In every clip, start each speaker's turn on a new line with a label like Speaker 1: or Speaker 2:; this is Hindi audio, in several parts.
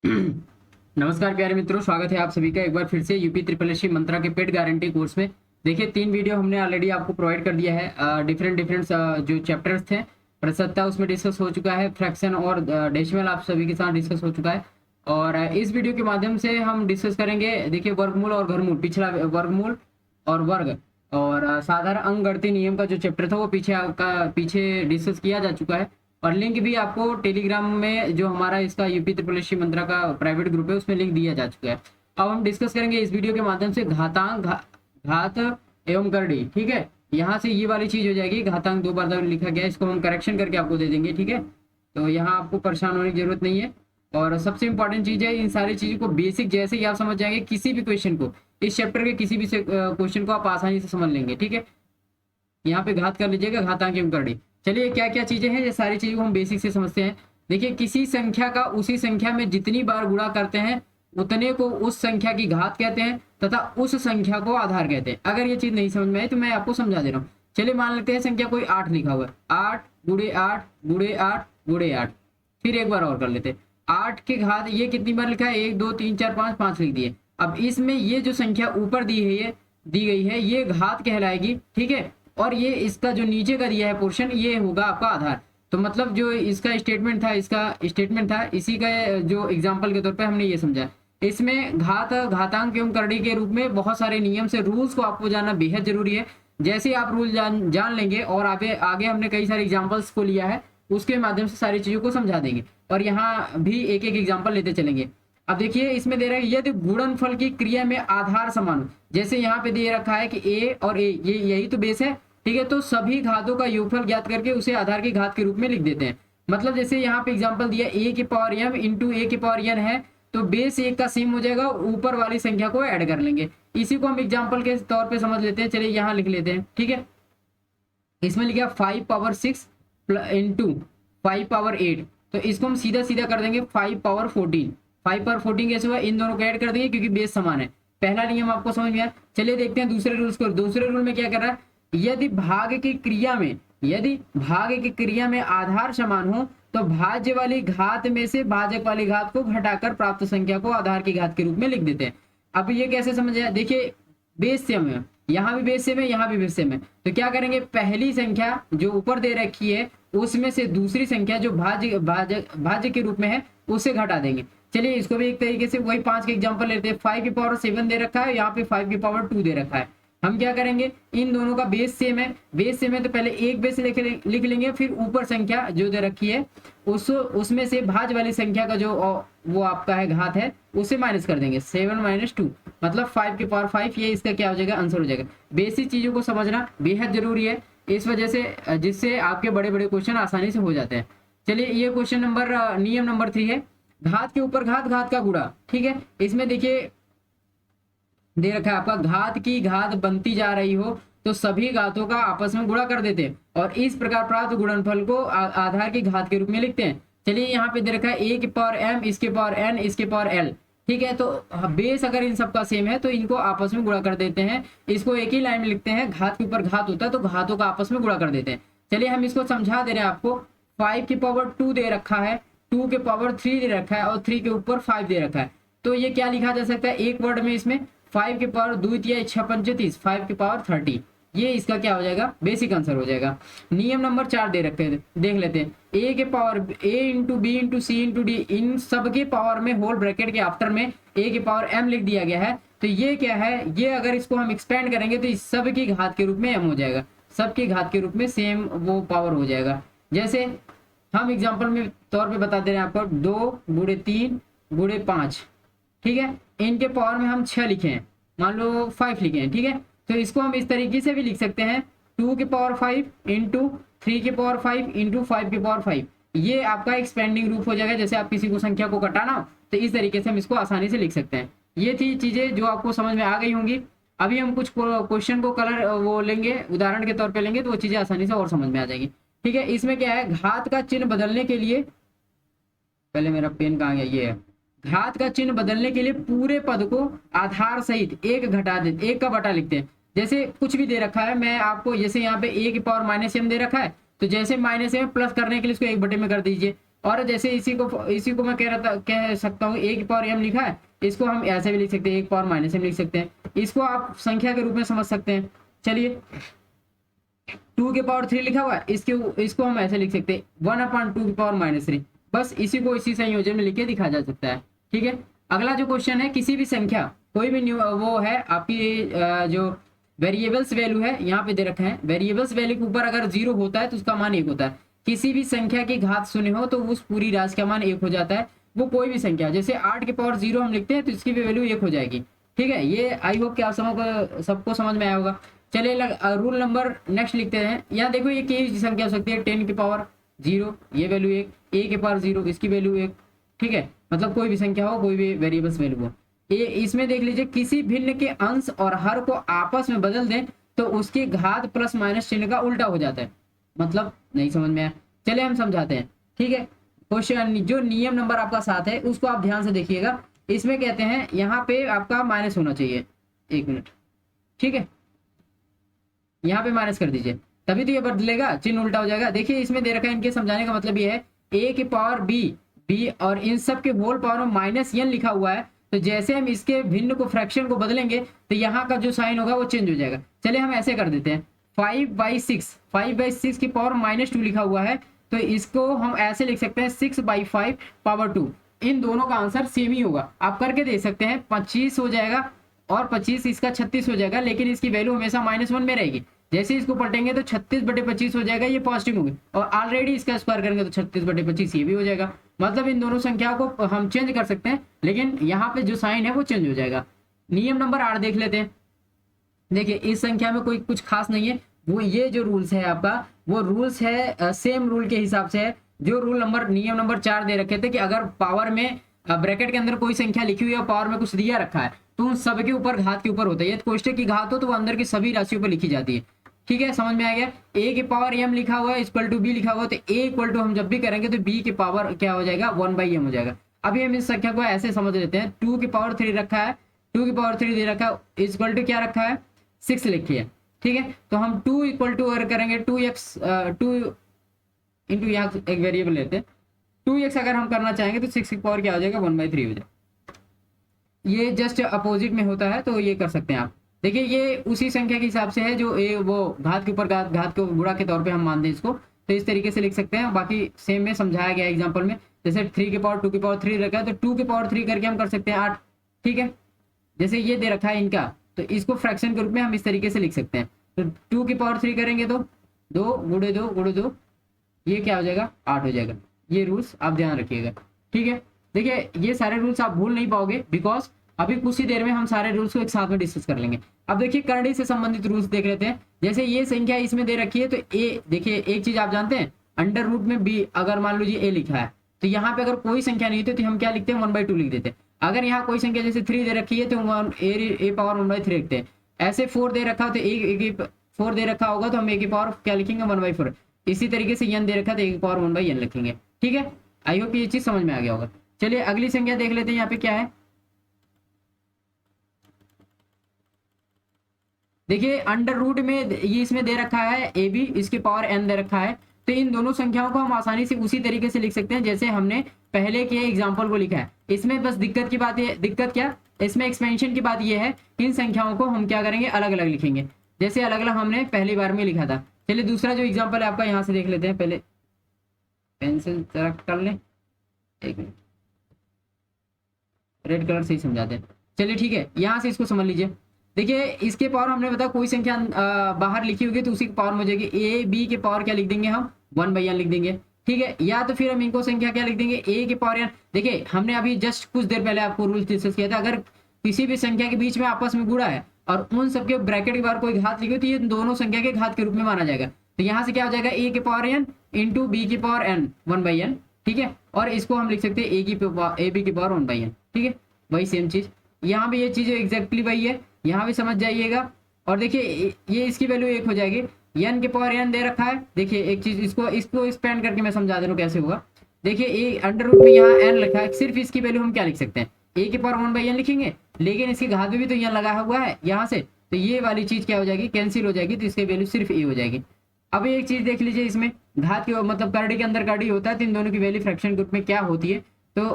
Speaker 1: नमस्कार प्यारे मित्रों, स्वागत है आप सभी का एक बार फिर से यूपी ट्रिपल एससी मंत्रा के पेड गारंटी कोर्स में। देखिए 3 वीडियो हमने ऑलरेडी आपको प्रोवाइड कर दिया है। डिफरेंट डिफरेंट जो चैप्टर्स थे, प्रतिशतता उसमें डिस्कस हो चुका है, फ्रैक्शन और डेसिमल आप सभी के साथ डिस्कस हो चुका है। और इस वीडियो के माध्यम से हम डिस्कस करेंगे, देखिए वर्गमूल और घरमूल, पिछला वर्गमूल और वर्ग और साधारण अंकगणितीय नियम का जो चैप्टर था वो पीछे डिस्कस किया जा चुका है। और लिंक भी आपको टेलीग्राम में जो हमारा इसका यूपी ट्रिपल एससी मंत्रा का प्राइवेट ग्रुप है उसमें लिंक दिया जा चुका है। अब हम डिस्कस करेंगे इस वीडियो के माध्यम से घातांक, घात एवं करड़ी। ठीक है, यहाँ से ये वाली चीज हो जाएगी, घातांक 2 बार लिखा गया, इसको हम करेक्शन करके आपको दे देंगे। ठीक है, तो यहाँ आपको परेशान होने की जरूरत नहीं है। और सबसे इंपॉर्टेंट चीज है, इन सारी चीजों को बेसिक जैसे ही आप समझ जाएंगे, किसी भी क्वेश्चन को, इस चैप्टर के किसी भी क्वेश्चन को आप आसानी से समझ लेंगे। ठीक है, यहाँ पे घात कर लीजिएगा, घातांक एवं करड़ी। चलिए क्या क्या चीजें हैं, ये सारी चीजों को हम बेसिक से समझते हैं। देखिए, किसी संख्या का उसी संख्या में जितनी बार गुणा करते हैं उतने को उस संख्या की घात कहते हैं तथा उस संख्या को आधार कहते हैं। अगर ये चीज नहीं समझ में आई तो मैं आपको समझा दे रहा हूँ। चलिए मान लेते हैं संख्या कोई 8 लिखा हुआ है, 8 गुणे 8 गुणे 8 गुणे 8। फिर एक बार और कर लेते हैं, 8 की घात ये कितनी बार लिखा है, 1 2 3 4 5, 5 लिख दिए। अब इसमें ये जो संख्या ऊपर दी गई है ये घात कहलाएगी। ठीक है, और ये इसका जो नीचे का दिया है पोर्शन ये होगा आपका आधार। तो मतलब जो इसका स्टेटमेंट था इसी का जो एग्जांपल के तौर पे हमने ये समझा। इसमें घातांक एवं करड़ी के रूप में बहुत सारे नियम से रूल्स को आपको जानना बेहद जरूरी है। जैसे ही आप रूल जान लेंगे और आगे हमने कई सारे एग्जाम्पल्स को लिया है, उसके माध्यम से सारी चीजों को समझा देंगे। और यहाँ भी एक एक एग्जाम्पल लेते चलेंगे। अब देखिए इसमें दे रहा है यदि गुणनफल की क्रिया में आधार समान हो, जैसे यहाँ पे दे रखा है कि ए और ए ये यही तो बेस है। ठीक है, तो सभी घातों का योगफल ज्ञात करके उसे आधार की घात के रूप में लिख देते हैं। मतलब जैसे यहाँ पे एग्जांपल दिया ए की पावर m इंटू ए की पावर n है, तो बेस 1 का सेम हो जाएगा, ऊपर वाली संख्या को ऐड कर लेंगे। इसी को हम एग्जाम्पल के तौर पर समझ लेते हैं। चलिए यहाँ लिख लेते हैं। ठीक है, इसमें लिखा 5 पावर 6 इंटू 5 पावर 8, तो इसको हम सीधा सीधा कर देंगे 5 पावर 14। 5 पावर 14 कैसे हुआ, इन दोनों को ऐड कर देंगे क्योंकि बेस समान है। पहला नियम आपको समझ में आया। चलिए देखते हैं दूसरे रूल्स को। दूसरे रूल में क्या कर रहा है, यदि भाग की क्रिया में आधार समान हो तो भाज्य वाली घात में से भाजक वाली घात को घटाकर प्राप्त संख्या को आधार की घात के रूप में लिख देते हैं। अब ये कैसे समझे, देखिए बेस सेम है, यहाँ भी बेस सेम है, यहाँ भी बेस सेम है। तो क्या करेंगे, पहली संख्या जो ऊपर दे रखी है उसमें से दूसरी संख्या जो भाज्य के रूप में है उसे घटा देंगे। चलिए इसको भी एक तरीके से वही 5 के एग्जांपल लेते हैं। 5 की पावर 7 दे रखा है, यहाँ पे 5 की पावर 2 दे रखा है। हम क्या करेंगे, इन दोनों का बेस सेम है, तो पहले एक बेस लिख लेंगे, फिर ऊपर संख्या जो दे रखी है उसमें से भाज्य वाली संख्या का जो वो आपका है घात है उसे माइनस कर देंगे। 7 माइनस 2 मतलब 5 की पावर 5, ये इसका क्या हो जाएगा, आंसर हो जाएगा। बेसिक चीजों को समझना बेहद जरूरी है, इस वजह से जिससे आपके बड़े बड़े क्वेश्चन आसानी से हो जाते हैं। चलिए ये नियम नंबर 3 है, घात के ऊपर घात का गुणा। ठीक है, इसमें देखिए दे रखा है आपका घात की घात बनती जा रही हो तो सभी घातों का आपस में गुणा कर देते हैं और इस प्रकार प्राप्त गुणनफल को आधार की घात के रूप में लिखते हैं। चलिए यहाँ पे दे रखा है a की पावर m, इसके पावर n, इसके पावर l। ठीक है, तो बेस अगर इन सबका सेम है तो इनको आपस में गुणा कर देते हैं। इसको एक ही लाइन में लिखते हैं, घात के ऊपर घात होता है तो घातों का आपस में गुणा कर देते हैं। चलिए हम इसको समझा दे रहे हैं आपको। 5 की पावर 2 दे रखा है, 2 के पावर 3 दे रखा है और 3 के ऊपर 5 दे रखा है। तो ये क्या लिखा जा सकता है एक वर्ड में, इसमें 5 की पावर 2 तिया 6 पंचे 30, 5 की पावर 30। ये इसका क्या हो जाएगा, बेसिक आंसर हो जाएगा। नियम नंबर 4 दे रखते हैं, देख लेते हैं। a के power a into B into C into D, इन सब के पावर में होल ब्रैकेट के आफ्टर में a की पावर m लिख दिया गया है। तो ये क्या है, ये अगर इसको हम एक्सपेंड करेंगे तो इस सब की घात के रूप में m हो जाएगा, सबकी घात के रूप में सेम वो पावर हो जाएगा। जैसे हम एग्जाम्पल में तौर पर बता दे रहे हैं आपको, 2 गुणे 3 गुणे 5। ठीक है, इनके पावर में हम 6 लिखे हैं, मान लो 5 लिखे हैं। ठीक है, तो इसको हम इस तरीके से भी लिख सकते हैं, 2 की पावर 5 इंटू 3 की पावर 5 इंटू 5 की पावर 5। ये आपका एक्सपेंडिंग रूप हो जाएगा। जैसे आप किसी को संख्या को घटाना हो तो इस तरीके से हम इसको आसानी से लिख सकते हैं। ये थी चीजें जो आपको समझ में आ गई होंगी। अभी हम कुछ क्वेश्चन को वो लेंगे, उदाहरण के तौर पर लेंगे, तो वो चीजें आसानी से और समझ में आ जाएगी। ठीक है, इसमें क्या है, घात का चिन्ह बदलने के लिए, पहले मेरा पेन कहाँ गया, ये है, घात का चिन्ह बदलने के लिए पूरे पद को आधार सहित एक का बटा लिखते हैं। जैसे कुछ भी दे रखा है, मैं आपको जैसे यहाँ पे a की पावर -m दे रखा है, तो जैसे -m प्लस करने के लिए इसको 1 बटे में कर दीजिए। और जैसे इसी को मैं कह सकता हूँ a की पावर m लिखा है, इसको हम ऐसे भी लिख सकते हैं, a की पावर माइनस m लिख सकते हैं। इसको आप संख्या के रूप में समझ सकते हैं। चलिए 2 के पावर 3 लिखा हुआ है, इसको हम ऐसे लिख सकते हैं 1/2 की पावर -3। बस इसी को इसी संयोजन में लिख के दिखा जा सकता है। ठीक है, अगला जो क्वेश्चन है, किसी भी संख्या कोई भी वो है आपकी जो वेरिएबल्स वैल्यू है यहाँ पे दे रखा है, वेरिएबल्स वैल्यू के ऊपर अगर 0 होता है तो उसका मान 1 होता है। किसी भी संख्या की घात 0 हो तो उस पूरी राशि का मान 1 हो जाता है। वो कोई भी संख्या, जैसे 8 के पावर 0 हम लिखते हैं तो इसकी भी वैल्यू 1 हो जाएगी। ठीक है, ये आई होप कि आप सबको समझ में आया होगा। चलिए रूल नंबर नेक्स्ट लिखते हैं। यहाँ देखो ये की संख्या हो सकती है 10 की पावर 0, ये वैल्यू 1, a के पावर 0, इसकी वैल्यू 1। ठीक है, मतलब कोई भी संख्या हो, कोई भी वेरिएबल्स वैल्यू हो। ये इसमें देख लीजिए, किसी भिन्न के अंश और हर को आपस में बदल दें तो उसकी घात प्लस माइनस चिन्ह का उल्टा हो जाता है। मतलब नहीं समझ में आया, चलिए हम समझाते हैं। ठीक है, क्वेश्चन जो नियम नंबर आपका 7 है उसको आप ध्यान से देखिएगा। इसमें कहते हैं यहाँ पे आपका माइनस होना चाहिए, 1 मिनट। ठीक है, यहाँ पे माइनस कर दीजिए, तभी तो ये बदलेगा, चिन्ह उल्टा हो जाएगा। देखिए इसमें दे रखा है, इनके समझाने का मतलब ये है a की पावर b और इन सब के होल पावर में -n लिखा हुआ है। तो जैसे हम इसके भिन्न को फ्रैक्शन को बदलेंगे तो यहाँ का जो साइन होगा वो चेंज हो जाएगा। चलिए हम ऐसे कर देते हैं, 5/6 की पावर -2 लिखा हुआ है, तो इसको हम ऐसे लिख सकते हैं 6/5 पावर 2। इन दोनों का आंसर सेम ही होगा, आप करके दे सकते हैं। 25 हो जाएगा और 25 इसका 36 हो जाएगा, लेकिन इसकी वैल्यू हमेशा -1 में रहेगी। जैसे इसको पलटेंगे तो 36/25 हो जाएगा, ये पॉजिटिव होंगे, और ऑलरेडी इसका स्क्वायर करेंगे तो 36/25 ये भी हो जाएगा। मतलब इन दोनों संख्याओं को हम चेंज कर सकते हैं, लेकिन यहाँ पे जो साइन है वो चेंज हो जाएगा। नियम नंबर 8 देख लेते हैं। देखिए इस संख्या में कोई कुछ खास नहीं है, वो ये जो रूल्स है आपका, वो रूल्स है सेम रूल के हिसाब से है जो नियम नंबर 4 दे रखे थे कि अगर पावर में ब्रैकेट के अंदर कोई संख्या लिखी हुई है और पावर में कुछ दिया रखा है तो उन सब के ऊपर घात के ऊपर होता है। ये कोष्टक की घात हो तो वो अंदर की सभी राशियों पर लिखी जाती है। ठीक है, समझ में आ गया। a के पावर m लिखा हुआ है इक्वल टू b लिखा हुआ है, तो a इक्वल टू हम जब भी करेंगे तो b के पावर क्या हो जाएगा, 1/m हो जाएगा। अभी हम इस संख्या को ऐसे समझ लेते हैं, 2 की पावर 3 रखा है, 2 की पावर 3 दे रखा है, इक्वल टू क्या रखा है, 6 लिखी है। ठीक है, तो हम 2 इक्वल टू अगर करेंगे 2x 2 इंटू यहाँ एक वेरिएबल लेते हैं, 2x अगर हम करना चाहेंगे तो 6 की पावर क्या हो जाएगा, 1/3 हो जाएगा। ये जस्ट अपोजिट में होता है तो ये कर सकते हैं आप। देखिए ये उसी संख्या के हिसाब से है जो वो घात के ऊपर घात को गुणा के तौर पे हम मानते हैं इसको, तो इस तरीके से लिख सकते हैं। बाकी सेम में समझाया गया एग्जांपल में, जैसे 3 के पावर 2 की पावर 3 रखा है तो 2 की पावर 3 करके हम कर सकते हैं 8। ठीक है, जैसे ये दे रखा है इनका, तो इसको फ्रैक्शन के रूप में हम इस तरीके से लिख सकते हैं। तो 2 की पावर 3 करेंगे तो 2 गुणे 2 गुणे 2, ये क्या हो जाएगा, 8 हो जाएगा। ये रूल्स आप ध्यान रखिएगा। ठीक है, देखिए ये सारे रूल्स आप भूल नहीं पाओगे, बिकॉज अभी कुछ ही देर में हम सारे रूल्स को एक साथ में डिस्कस कर लेंगे। अब देखिए करंडी से संबंधित रूल्स देख लेते हैं। जैसे ये संख्या इसमें दे रखी है तो ए, देखिए एक चीज आप जानते हैं, अंडर रूट में बी अगर मान लीजिए ए लिखा है तो यहाँ पे अगर कोई संख्या नहीं होती तो हम क्या लिखते हैं, 1/2 लिख देते हैं। अगर यहाँ कोई संख्या जैसे 3 दे रखी है तो ए पावर 1/3 लिखते हैं। ऐसे 4 दे रखा हो तो 4 दे रखा होगा तो हम ए की पावर क्या लिखेंगे, 1/4। इसी तरीके से n दे रखा है तो ए की पावर 1/n लिखेंगे। ठीक है, आई होप ये चीज समझ में आ गया होगा। चलिए अगली संख्या देख लेते हैं, यहाँ पे क्या है। देखिए अंडर रूट में ये इसमें दे रखा है ए बी, इसके पावर n दे रखा है, तो इन दोनों संख्याओं को हम आसानी से उसी तरीके से लिख सकते हैं जैसे हमने पहले के एग्जांपल को लिखा है। इसमें बस दिक्कत की बात है, दिक्कत क्या, इसमें एक्सपेंशन की बात ये है, इन संख्याओं को हम क्या करेंगे, अलग अलग लिखेंगे, जैसे अलग अलग हमने पहली बार में लिखा था। चलिए दूसरा जो एग्जाम्पल है आपका यहाँ से देख लेते हैं। पहले पेंसिल जरा कर लें, एक मिनट, रेड कलर से ही समझाते हैं। चलिए ठीक है, यहाँ से इसको समझ लीजिए। देखिए इसके पावर हमने बताया कोई संख्या बाहर लिखी होगी तो उसी की पावर में हो जाएगी। ए बी के पावर क्या लिख देंगे हम, 1/n लिख देंगे। ठीक है, या तो फिर हम इनको संख्या क्या लिख देंगे, ए के पावर n। देखिए हमने अभी जस्ट कुछ देर पहले आपको रूल डिस्कस किया था, अगर किसी भी संख्या के बीच में आपस में गुणा है और उन सबके ब्रैकेट के बाहर कोई घात लिखी हो तो ये दोनों संख्या के घात के रूप में माना जाएगा। तो यहाँ से क्या हो जाएगा, ए के पावर n इंटू बी की पावर n 1/n। ठीक है, और इसको हम लिख सकते हैं ए बी की पावर 1/n। ठीक है, वही सेम चीज यहाँ भी, ये चीज एग्जैक्टली वही है, यहाँ भी समझ जाइएगा। और देखिए ये इसकी वैल्यू 1 हो जाएगी, n के पावर n दे रखा है। देखिए एक चीज इसको एक्सपेंड करके मैं समझा दे रहा हूँ कैसे होगा। देखिए ए अंडर रूट में यहाँ n लिखा है, सिर्फ इसकी वैल्यू हम क्या लिख सकते हैं, a के पावर 1/n लिखेंगे, लेकिन इसके घात में भी तो यहाँ लगा हुआ है यहाँ से, तो ये वाली चीज क्या हो जाएगी, कैंसिल हो जाएगी, तो इसकी वैल्यू सिर्फ a हो जाएगी। अब एक चीज देख लीजिए इसमें, घात के मतलब करड़ी के अंदर करड़ी होता है, तो इन दोनों की वैल्यू फ्रैक्शन ग्रुप में क्या होती है, तो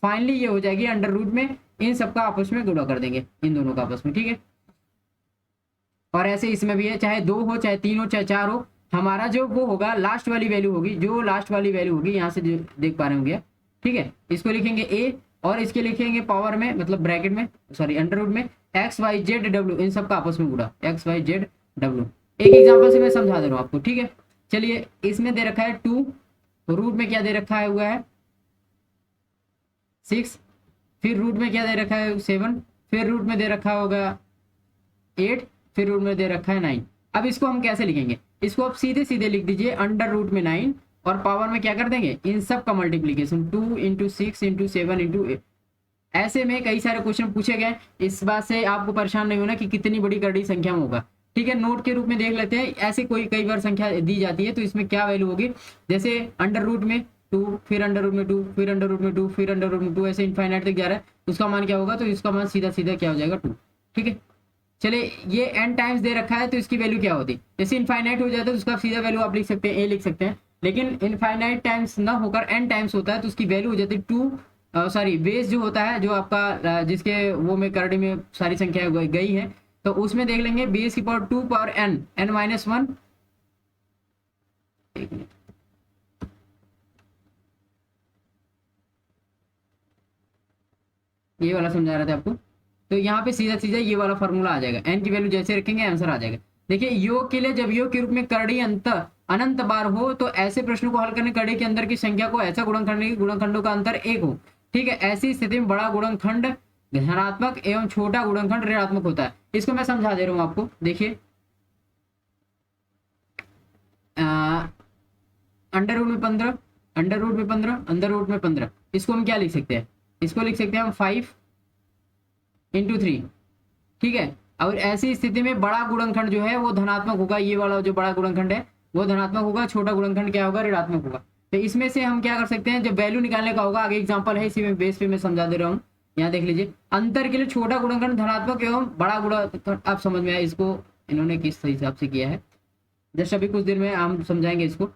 Speaker 1: फाइनली ये हो जाएगी अंडर रूट में इन सबका आपस में गुणा कर देंगे, इन दोनों का आपस में, ठीक है। और ऐसे इसमें भी है, चाहे 2 हो चाहे 3 हो चाहे 4 हो, हमारा जो वो होगा लास्ट वाली वैल्यू होगी, जो लास्ट वाली वैल्यू होगी यहाँ से जो देख पा रहे होंगे, ठीक है, इसको लिखेंगे ए और इसके लिखेंगे पावर में मतलब ब्रैकेट में सॉरी अंडर रूट में एक्स वाई जेड डब्ल्यू, इन सबका आपस में गुणा एक्स वाई जेड डब्ल्यू। एक एग्जाम्पल से मैं समझा दे रहा हूँ आपको, ठीक है। चलिए इसमें दे रखा है 2, रूट में क्या दे रखा है हुआ है 6, फिर रूट में क्या दे रखा है 7, फिर रूट में दे रखा होगा 8, फिर रूट में दे रखा है 9। अब इसको हम कैसे लिखेंगे, इसको आप सीधे सीधे लिख दीजिए अंडर रूट में 9 और पावर में क्या कर देंगे इन सब का मल्टीप्लीकेशन 2 इंटू 6 इंटू 7 इंटू 8। ऐसे में कई सारे क्वेश्चन पूछे गए, इस बात से आपको परेशान नहीं होना कि कितनी बड़ी करड़ी संख्या में होगा, ठीक है। नोट के रूप में देख लेते हैं, ऐसे कोई कई बार संख्या दी जाती है तो इसमें क्या वैल्यू होगी, जैसे अंडर रूट में 2, फिर अंडर रूट में 2, फिर अंडर रूट में 2, फिर अंडर रूट में 2, ऐसे इनफाइनाइट तक जा रहा है, उसका मान क्या होगा, तो इसका मान सीधा सीधा क्या हो जाएगा 2, ठीक है। चलिए ये n टाइम्स दे रखा है तो इसकी वैल्यू क्या होती है, जैसे इनफाइनाइट हो जाता है तो उसका सीधा वैल्यू आप लिख सकते हैं a लिख सकते हैं, लेकिन इनफाइनाइट टाइम्स ना होकर n टाइम्स होता है तो उसकी वैल्यू हो जाती है 2 सॉरी बेस जो होता है जो आपका जिसके वो में करड़ी में सारी संख्या गई है, तो उसमें देख लेंगे बेस की पावर 2 पावर n माइनस 1, ये वाला समझा रहा था आपको। तो यहाँ पे सीधा सीधा ये वाला फॉर्मूला आ जाएगा, n की वैल्यू जैसे रखेंगे आंसर आ जाएगा। देखिए योग के लिए जब योग के रूप में करड़ी अंत अनंत बार हो तो ऐसे प्रश्नों को हल करने करड़ी के अंदर की संख्या को ऐसा गुणन करने की गुणनखंडों का अंतर 1 हो, ठीक है। ऐसी स्थिति में बड़ा गुणनखंड धनात्मक एवं छोटा गुणनखंड ऋणात्मक होता है। इसको मैं समझा दे रहा हूँ आपको, देखिए अंडर रूट में 15, अंडर रूट में 15, अंडर रूट में 15, इसको हम क्या लिख सकते हैं, इसको लिख सकते हैं हम 5 इंटू 3, ठीक है। और ऐसी स्थिति में बड़ा गुणनखंड जो है वो धनात्मक होगा, ये वाला जो बड़ा गुणनखंड है वो धनात्मक होगा, छोटा गुणनखंड क्या होगा ऋणात्मक होगा। तो इसमें से हम क्या कर सकते हैं, जब वैल्यू निकालने का होगा, आगे एग्जांपल है इसी में बेस पे मैं समझा दे रहा हूँ, यहाँ देख लीजिए। अंतर के लिए छोटा गुणनखंड धनात्मक एवं बड़ा गुणनखंड, आप समझ में आया इसको इन्होंने किस हिसाब से किया है, जस्ट अभी कुछ देर में हम समझाएंगे इसको,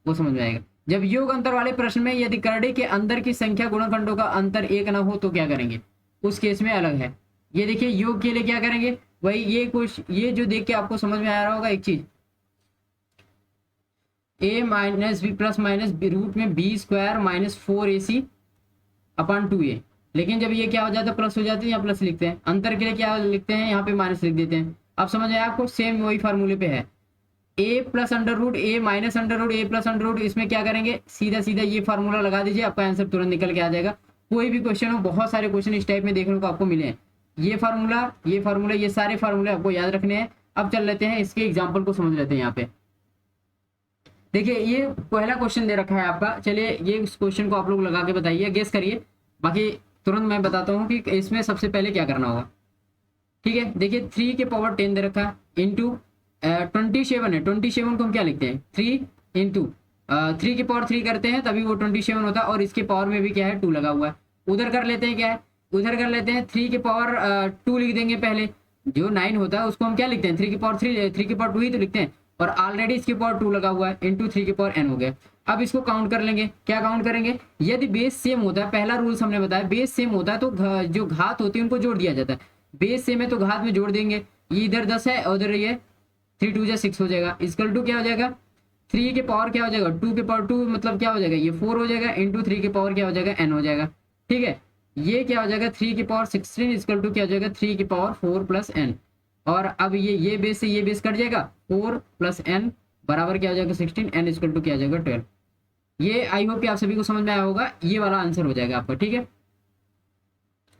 Speaker 1: वो समझ में आएगा। जब योग अंतर वाले प्रश्न में यदि करड़ी के अंदर की संख्या गुणनखंडों का अंतर 1 न हो तो क्या करेंगे, उस केस में अलग है। ये देखिए योग के लिए क्या करेंगे, वही ये कुछ ये जो देख के आपको समझ में आ रहा होगा एक चीज, a minus B plus minus root में B square minus 4ac upon 2a, लेकिन जब ये क्या हो जाता है प्लस हो जाती है या प्लस लिखते हैं, अंतर के लिए क्या लिखते हैं यहाँ पे माइनस लिख देते हैं। अब समझ आया आपको, सेम वही फार्मूले पे है, a plus under root a minus under root a plus under root, इसमें क्या करेंगे सीधा सीधा ये फार्मूला लगा दीजिए, आपका आंसर तुरंत निकल के आ जाएगा। कोई भी क्वेश्चन हो, बहुत सारे क्वेश्चन इस टाइप में देखने को आपको मिले हैं, ये फार्मूला ये सारे फार्मूले आपको याद रखने हैं। अब चल लेते हैं इसके एग्जाम्पल को समझ लेते हैं। यहाँ पे देखिए ये पहला क्वेश्चन दे रखा है आपका, चलिए ये इस क्वेश्चन को आप लोग लगा के बताइए, गेस करिए, बाकी तुरंत मैं बताता हूँ कि इसमें सबसे पहले क्या करना होगा, ठीक है। देखिए 3 के पावर 10 दे रखा है इंटू 27 है, 27 को हम क्या लिखते हैं 3 इंटू 3 के पावर 3 करते हैं तभी वो 27 होता है, और इसके पावर में भी क्या है 2 लगा हुआ है। उधर कर लेते हैं, क्या है उधर कर लेते हैं 3 के पावर 2 लिख देंगे, पहले जो 9 होता है उसको हम क्या लिखते हैं 3 के पावर 3 के पावर 2 ही तो लिखते हैं, और ऑलरेडी इसके पावर 2 लगा हुआ है इंटू 3 के पावर n हो गया। अब इसको काउंट कर लेंगे, क्या काउंट करेंगे, यदि बेस सेम होता है, पहला रूल्स हमने बताया बेस सेम होता है तो जो घात होती है उनको जोड़ दिया जाता है, बेस सेम है तो घात में जोड़ देंगे, ये इधर 10 है और उधर ये 3 2 जा 6 हो जाएगा, इक्वल टू क्या हो जाएगा 3 के पावर क्या हो जाएगा 2 के पावर 2 मतलब क्या हो जाएगा ये 4 हो जाएगा, इंटू 3 के पावर क्या हो जाएगा n हो जाएगा, ठीक है। ये क्या हो जाएगा 3 के पावर 16 इक्वल टू क्या हो जाएगा 3 के पावर 4 प्लस n, और अब ये बेस से ये बेस कट जाएगा 4 प्लस n बराबर क्या हो जाएगा 16, n इक्वल टू क्या हो जाएगा 12। ये आई होप कि आप सभी को समझ में आया होगा, ये वाला आंसर हो जाएगा आपका, ठीक है।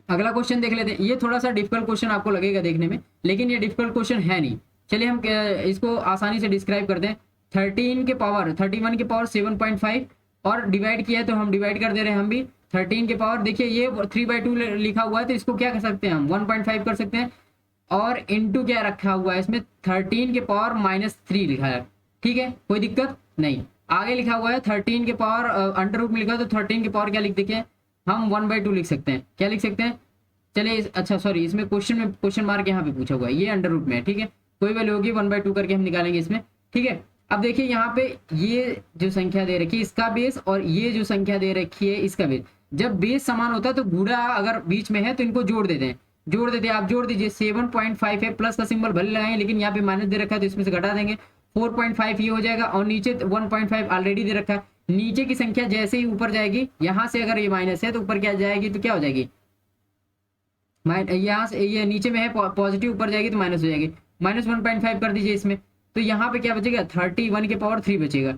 Speaker 1: अगला क्वेश्चन देख लेते हैं, ये थोड़ा सा डिफिकल्ट क्वेश्चन आपको लगेगा देखने में, लेकिन ये डिफिकल्ट क्वेश्चन है नहीं। चलिए हम इसको आसानी से डिस्क्राइब करते हैं। 31 के पावर 7.5 और डिवाइड किया है तो हम डिवाइड कर दे रहे हैं हम भी 13 के पावर, देखिए ये 3/2 लिखा हुआ है तो इसको क्या कर सकते हैं हम 1.5 कर सकते हैं, और इंटू क्या रखा हुआ है इसमें 13 के पावर -3 लिखा है, ठीक है कोई दिक्कत नहीं। आगे लिखा हुआ है 13 के पावर अंडर रूट में लिखा है तो 13 के पावर क्या लिख देखिए हम 1/2 लिख सकते हैं, क्या लिख सकते हैं। चलिए अच्छा सॉरी इसमें क्वेश्चन में क्वेश्चन मार्क यहाँ पे पूछा हुआ है, ये अंडर रूट में है, ठीक है कोई वैल्यू होगी 1/2 करके हम निकालेंगे इसमें, ठीक है। अब देखिए यहाँ पे ये जो संख्या दे रखी है इसका बेस और ये जो संख्या दे रखी है इसका बेस, जब बेस समान होता है तो गुणा अगर बीच में है तो इनको जोड़ देते हैं, जोड़ देते हैं। आप जोड़ दीजिए 7.5 है, प्लस का सिंबल भले लगाएंगे लेकिन यहाँ पे माइनस दे रखा है तो इसमें से घटा देंगे, 4.5 ये हो जाएगा और नीचे 1.5 ऑलरेडी दे रखा है। नीचे की संख्या जैसे ही ऊपर जाएगी, यहाँ से अगर ये माइनस है तो ऊपर क्या जाएगी, तो क्या हो जाएगी, यहाँ से ये नीचे में है पॉजिटिव, ऊपर जाएगी तो माइनस हो जाएगी, -1.5 कर दीजिए इसमें। तो यहाँ पे क्या बचेगा, 31 के पावर 3 बचेगा,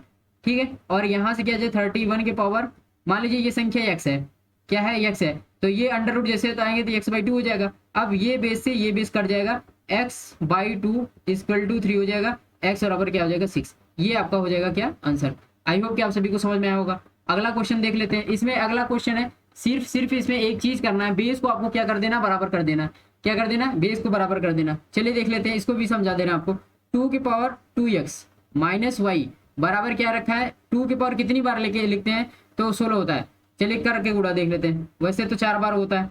Speaker 1: ठीक है। और यहाँ से क्या जाए 31 के पावर, मान लीजिए ये संख्या x है, क्या है x है, तो ये अंडर रूट जैसे तो आएंगे तो x/2 हो जाएगा। अब ये बेस से ये बेस कट जाएगा, x/2 = 3 हो जाएगा, x बराबर क्या हो जाएगा 6। ये आपका हो जाएगा क्या आंसर। आई होप कि आप सभी को समझ में आया होगा। अगला क्वेश्चन देख लेते हैं। इसमें अगला क्वेश्चन है, सिर्फ इसमें एक चीज करना है, बेस को आपको क्या कर देना, बराबर कर देना। क्या कर देना, बेस को बराबर कर देना। चलिए देख लेते हैं, इसको भी समझा देना आपको। 2 की पावर 2x माइनस वाई बराबर क्या रखा है, 2 की पावर कितनी बार लेके लिखते हैं तो 16 होता है। चलिए करके गुणा देख लेते हैं, वैसे तो 4 बार होता है,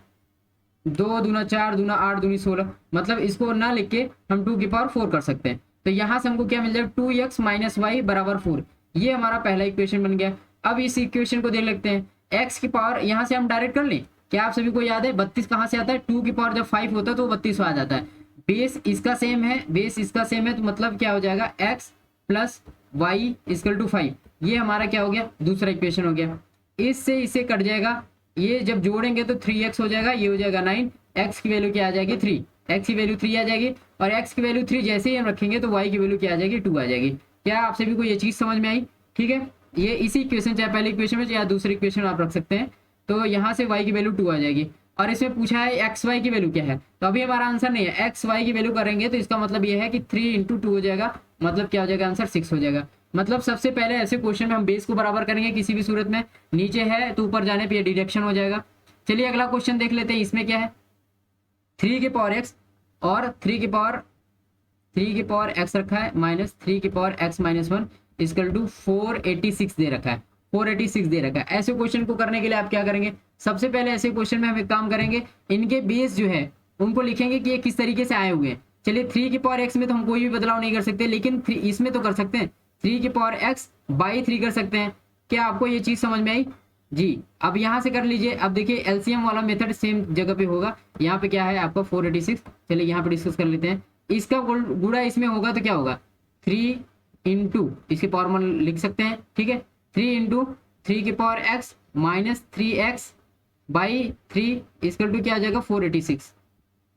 Speaker 1: 2 दूना 4 दूना 8 दूनी 16, मतलब इसको ना लिख के हम 2 की पावर 4 कर सकते हैं। तो यहाँ से हमको क्या मिल जाएगा, 2x माइनस वाई बराबर 4। ये हमारा पहला इक्वेशन बन गया। अब इस इक्वेशन को देख लेते हैं, x की पावर यहाँ से हम डायरेक्ट कर लें। क्या आप सभी को याद है 32 कहाँ से आता है, 2 की पावर जब 5 होता है तो 32 आ जाता है। बेस इसका सेम है, बेस इसका सेम है, तो मतलब क्या हो जाएगा, x प्लस वाई = 5। ये हमारा क्या हो गया, दूसरा इक्वेशन हो गया। इससे इसे कट जाएगा, ये जब जोड़ेंगे तो 3x हो जाएगा, ये हो जाएगा 9, x की वैल्यू क्या आ जाएगी 3, x की वैल्यू 3 आ जाएगी। और x की वैल्यू 3 जैसे ही हम रखेंगे तो y की वैल्यू क्या आ जाएगी, 2 आ जाएगी। क्या आप सभी को ये चीज समझ में आई, ठीक है। ये इसी इक्वेशन, चाहे पहले इक्वेशन में चाहे दूसरे इक्वेशन आप रख सकते हैं। तो यहाँ से y की वैल्यू 2 आ जाएगी। और इसमें पूछा है xy की वैल्यू क्या है, तो अभी हमारा आंसर नहीं है। xy की वैल्यू करेंगे तो इसका मतलब ये है कि 3 × 2 हो जाएगा, मतलब क्या हो जाएगा आंसर 6 हो जाएगा। मतलब सबसे पहले ऐसे क्वेश्चन में हम बेस को बराबर करेंगे किसी भी सूरत में, नीचे है तो ऊपर जाने पे डिडक्शन हो जाएगा। चलिए अगला क्वेश्चन देख लेते हैं। इसमें क्या है, 3 की पावर x और 3 की पावर x रखा है, -3 की पावर x - 1 = 486 दे रखा है, 486 दे रखा है। ऐसे क्वेश्चन को करने के लिए आप क्या करेंगे, सबसे पहले ऐसे क्वेश्चन में हम एक काम करेंगे, इनके बेस जो है उनको लिखेंगे कि ये किस तरीके से आए हुए हैं। चलिए 3 की पावर x में तो हम कोई भी बदलाव नहीं कर सकते, लेकिन इसमें तो कर सकते हैं, 3 की पावर x/3 कर सकते हैं। क्या आपको ये चीज समझ में आई जी। अब यहाँ से कर लीजिए। अब देखिए एलसीएम वाला मेथड सेम जगह पे होगा। यहाँ पे क्या है आपका 486। चलिए यहाँ पे डिस्कस कर लेते हैं। इसका गुणा इसमें होगा तो क्या होगा, 3 × इसकी पावर में लिख सकते हैं, ठीक है। 3 × 3 की पावर x -3x/3 = क्या आ जाएगा 486,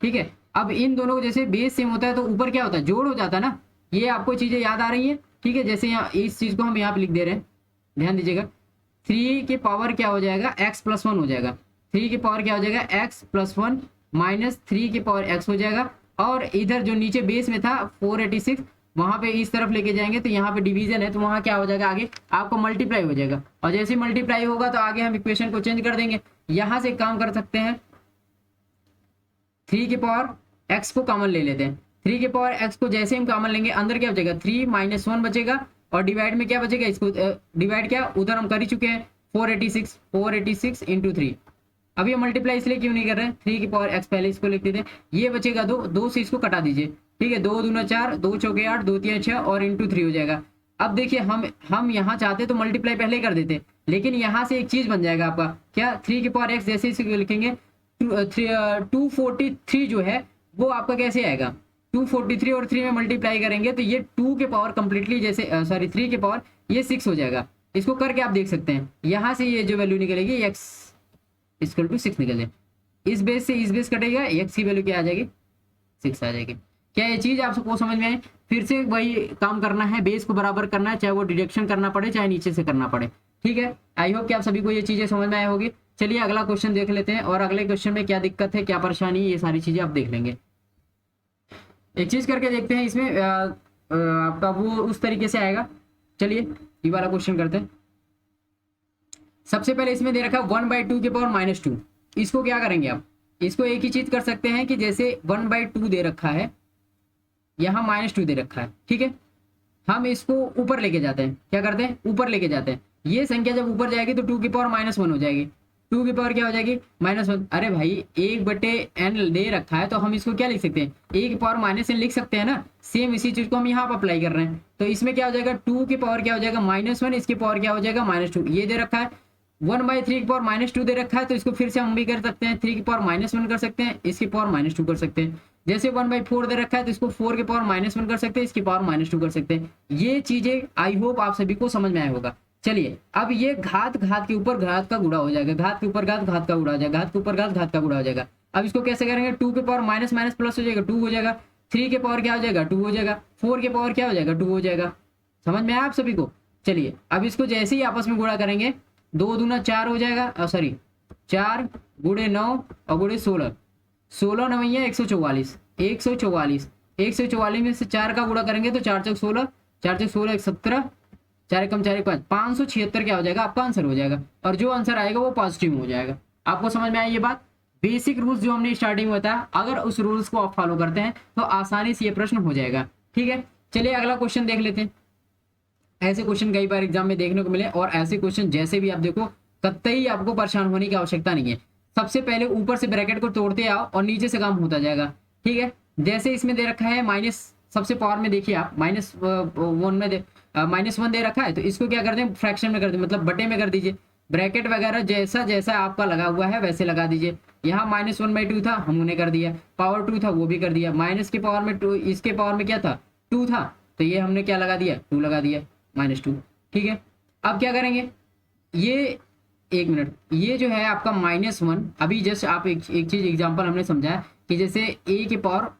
Speaker 1: ठीक है। अब इन दोनों को जैसे बेस सेम होता है तो ऊपर क्या होता है, जोड़ हो जाता है ना। ये आपको चीजें याद आ रही है, ठीक है। जैसे यहाँ इस चीज को हम यहाँ पे लिख दे रहे हैं, ध्यान दीजिएगा। 3 की पावर क्या हो जाएगा, x + 1 हो जाएगा। 3 की पावर क्या हो जाएगा, x + 1 -3 की पावर x हो जाएगा। और इधर जो नीचे बेस में था 486, वहां पे इस तरफ लेके जाएंगे तो यहाँ पे डिवीजन है तो वहां क्या हो जाएगा, आगे आपको मल्टीप्लाई हो जाएगा। और जैसे मल्टीप्लाई होगा तो आगे हम इक्वेशन को चेंज कर देंगे। यहाँ से काम कर सकते हैं, 3 की पावर x को कॉमन ले लेते हैं। 3 की पावर x को जैसे हम कॉमन लेंगे, अंदर क्या बचेगा 3 - 1 बचेगा, और डिवाइड में क्या बचेगा, इसको डिवाइड क्या उधर हम कर ही चुके हैं, 486 × 3। अभी हम मल्टीप्लाई इसलिए क्यों नहीं कर रहे हैं, 3 की पावर x पहले इसको लिख देते हैं। ये बचेगा 2 से इसको कटा दीजिए, ठीक है। 2 दूना 4, 2 चौके 8, 2 3 6 और × 3 हो जाएगा। अब देखिए हम यहाँ चाहते तो मल्टीप्लाई पहले ही कर देते, लेकिन यहाँ से एक चीज बन जाएगा आपका क्या, 3 की पावर x जैसे इसे लिखेंगे 243 जो है वो आपका कैसे आएगा, 243 और 3 में मल्टीप्लाई करेंगे तो ये 2 के पावर कंप्लीटली जैसे 3 के पावर ये 6 हो जाएगा। इसको करके आप देख सकते हैं, यहाँ से ये जो वैल्यू निकलेगी x = 6 निकल जाए। इस बेस से इस बेस कटेगा, x की वैल्यू क्या आ जाएगी 6 आ जाएगी। क्या ये चीज आप सबको समझ में आए, फिर से वही काम करना है, बेस को बराबर करना है, चाहे वो डिडक्शन करना पड़े चाहे नीचे से करना पड़े, ठीक है। आई होप कि आप सभी को ये चीजें समझ में आए होगी। चलिए अगला क्वेश्चन देख लेते हैं, और अगले क्वेश्चन में क्या दिक्कत है क्या परेशानी है ये सारी चीजें आप देख लेंगे। एक चीज करके देखते हैं, इसमें आपका वो उस तरीके से आएगा। चलिए ये वाला क्वेश्चन करते हैं। सबसे पहले इसमें दे रखा 1/2 की पावर -2। इसको क्या करेंगे आप, इसको एक ही चीज कर सकते हैं कि जैसे 1/2 दे रखा है, यहाँ -2 दे रखा है, ठीक है। हम इसको ऊपर लेके जाते हैं, क्या करते हैं ऊपर लेके जाते हैं। ये संख्या जब ऊपर जाएगी तो 2 की पावर -1 हो जाएगी, 2 की पावर क्या हो जाएगी -1। अरे भाई 1/n दे रखा है तो हम इसको क्या लिख सकते हैं, a की पावर -n लिख सकते हैं ना। सेम इसी चीज को हम यहाँ पर अप्लाई कर रहे हैं। तो इसमें क्या हो जाएगा, 2 की पावर क्या हो जाएगा -1, इसकी पावर क्या हो जाएगा -2। ये दे रखा है 1/3 की पावर -2 दे रखा है, तो इसको फिर से हम भी कर सकते हैं, 3 की पावर -1 कर सकते हैं, इसकी पावर -2 कर सकते हैं। जैसे 1/4 दे रखा है तो इसको 4 की पावर -1 कर सकते हैं, इसकी पावर -2 कर सकते हैं। ये चीजें आई होप आप सभी को समझ में आया होगा। चलिए अब ये घात घात के ऊपर घात का गुणा हो जाएगा, घात के ऊपर घात घात का गुणा हो जाएगा, घात के ऊपर घात का गुणा हो जाएगा। अब इसको कैसे करेंगे, 2 के पावर माइनस माइनस प्लस हो जाएगा 2 हो जाएगा, 3 के पावर क्या हो जाएगा 2 हो जाएगा, 4 के पावर क्या हो जाएगा 2 हो जाएगा। समझ में आया आप सभी को। चलिए अब इसको जैसे ही आपस में गुणा करेंगे 2 दूना 4 हो जाएगा, सॉरी 4 गुणे 9 और गुणे 16, 16 नवैया 144, 144, 144 में से 4 का गुणा करेंगे तो 4 चौक 16, 4 चौक 16 17, 4 कम 4 5, 576 क्या हो जाएगा आपका आंसर हो जाएगा। और जो आंसर आएगा वो पॉजिटिव हो जाएगा। आपको समझ में आई ये बात। बेसिक रूल्स जो हमने स्टार्टिंग में बताया, अगर उस रूल्स को आप फॉलो करते हैं तो आसानी से ये प्रश्न हो जाएगा। ठीक है, चलिए अगला क्वेश्चन देख लेते हैं। ऐसे क्वेश्चन कई बार एग्जाम में देखने को मिले, और ऐसे क्वेश्चन जैसे भी आप देखो कतई आपको परेशान होने की आवश्यकता नहीं है। सबसे पहले ऊपर से ब्रैकेट को तोड़ते आओ और नीचे से काम होता जाएगा। ठीक है, जैसे इसमें दे रखा है माइनस, सबसे पावर में देखिए आप -1 में -1 दे रखा है, तो इसको क्या करते हैं फ्रैक्शन में कर दीजिए, मतलब बटे में कर दीजिए। ब्रैकेट वगैरह जैसा जैसा आपका लगा हुआ है वैसे लगा दीजिए। यहाँ -1/2 था, हमने कर दिया, पावर 2 था वो भी कर दिया, माइनस के पावर में 2, इसके पावर में क्या था 2 था, तो ये हमने क्या लगा दिया 2 लगा दिया, -2। ठीक है, अब क्या करेंगे, ये 1 मिनट, ये जो है आपका -1, अभी जस्ट आप एक चीज एग्जांपल हमने समझाया कि जैसे a की पावर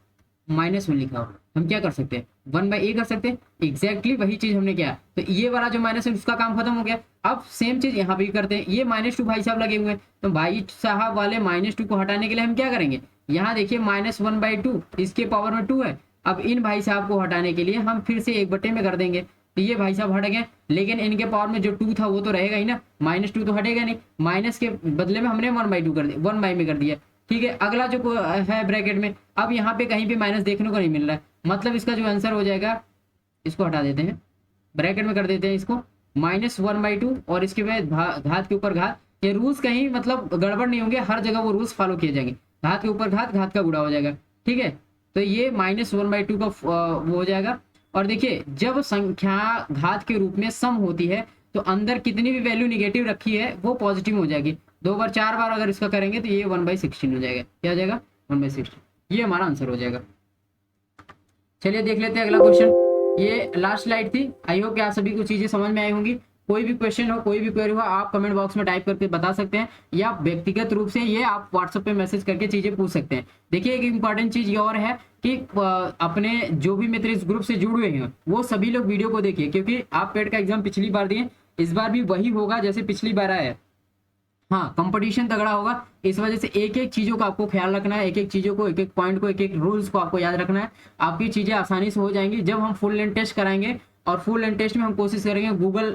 Speaker 1: -1 लिखा हो, हम क्या कर सकते हैं 1/a कर सकते हैं। एग्जैक्टली वही चीज हमने किया, तो ये वाला जो -1 उसका काम खत्म हो गया। अब सेम चीज यहाँ भी करते हैं, ये -2 भाई साहब लगे हुए हैं, तो भाई साहब वाले -2 को हटाने के लिए हम क्या करेंगे, यहाँ देखिए -1/2 इसके पावर में 2 है। अब इन भाई साहब को हटाने के लिए हम फिर से 1/में कर देंगे, तो ये भाई साहब हट गए, लेकिन इनके पावर में जो 2 था वो तो रहेगा ही ना, -2 तो हटेगा नहीं, माइनस के बदले में हमने 1/2 कर दिया, 1 में कर दिया। ठीक है, अगला जो है ब्रैकेट में, अब यहाँ पे कहीं भी माइनस देखने को नहीं मिल रहा है, मतलब इसका जो आंसर हो जाएगा, इसको हटा देते हैं, ब्रैकेट में कर देते हैं इसको -1/2 और इसके बाद घात के ऊपर घात। ये रूल्स कहीं मतलब गड़बड़ नहीं होंगे, हर जगह वो रूल्स फॉलो किए जाएंगे, घात के ऊपर घात घात का गुणा हो जाएगा। ठीक है, तो ये -1/2 का वो हो जाएगा। और देखिए जब संख्या घात के रूप में सम होती है तो अंदर कितनी भी वैल्यू निगेटिव रखी है वो पॉजिटिव हो जाएगी। 2 बार 4 बार अगर इसका करेंगे तो ये 1/16 हो जाएगा। क्या हो जाएगा 1/16, ये हमारा आंसर हो जाएगा। चलिए देख लेते हैं अगला क्वेश्चन। ये लास्ट स्लाइड थी, आई होप कि आप सभी को चीजें समझ में आई होंगी। कोई भी क्वेश्चन हो, कोई भी क्वेरी हो, आप कमेंट बॉक्स में टाइप करके बता सकते हैं, या व्यक्तिगत रूप से ये आप व्हाट्सएप पे मैसेज करके चीजें पूछ सकते हैं। देखिए एक इंपॉर्टेंट चीज ये और है कि अपने जो भी मित्र इस ग्रुप से जुड़े हुए हैं वो सभी लोग वीडियो को देखिए, क्योंकि आप पेड का एग्जाम पिछली बार दिए, इस बार भी वही होगा जैसे पिछली बार आया है। हाँ, कंपटीशन तगड़ा होगा, इस वजह से एक एक चीजों का आपको ख्याल रखना है, एक एक चीजों को, एक एक पॉइंट को, एक एक रूल्स को आपको याद रखना है। आपकी चीजें आसानी से हो जाएंगी जब हम फुल लेंथ टेस्ट कराएंगे, और फुल लेंथ टेस्ट में हम कोशिश करेंगे गूगल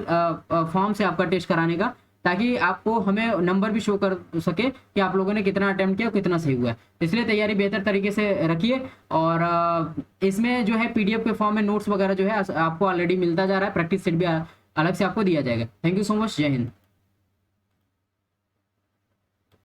Speaker 1: फॉर्म से आपका टेस्ट कराने का, ताकि आपको हमें नंबर भी शो कर सके कि आप लोगों ने कितना अटेम्प्ट किया, कितना सही हुआ है। इसलिए तैयारी बेहतर तरीके से रखिए। और इसमें जो है PDF के फॉर्म में नोट्स वगैरह जो है आपको ऑलरेडी मिलता जा रहा है, प्रैक्टिस सेट भी अलग से आपको दिया जाएगा। थैंक यू सो मच, जय हिंद।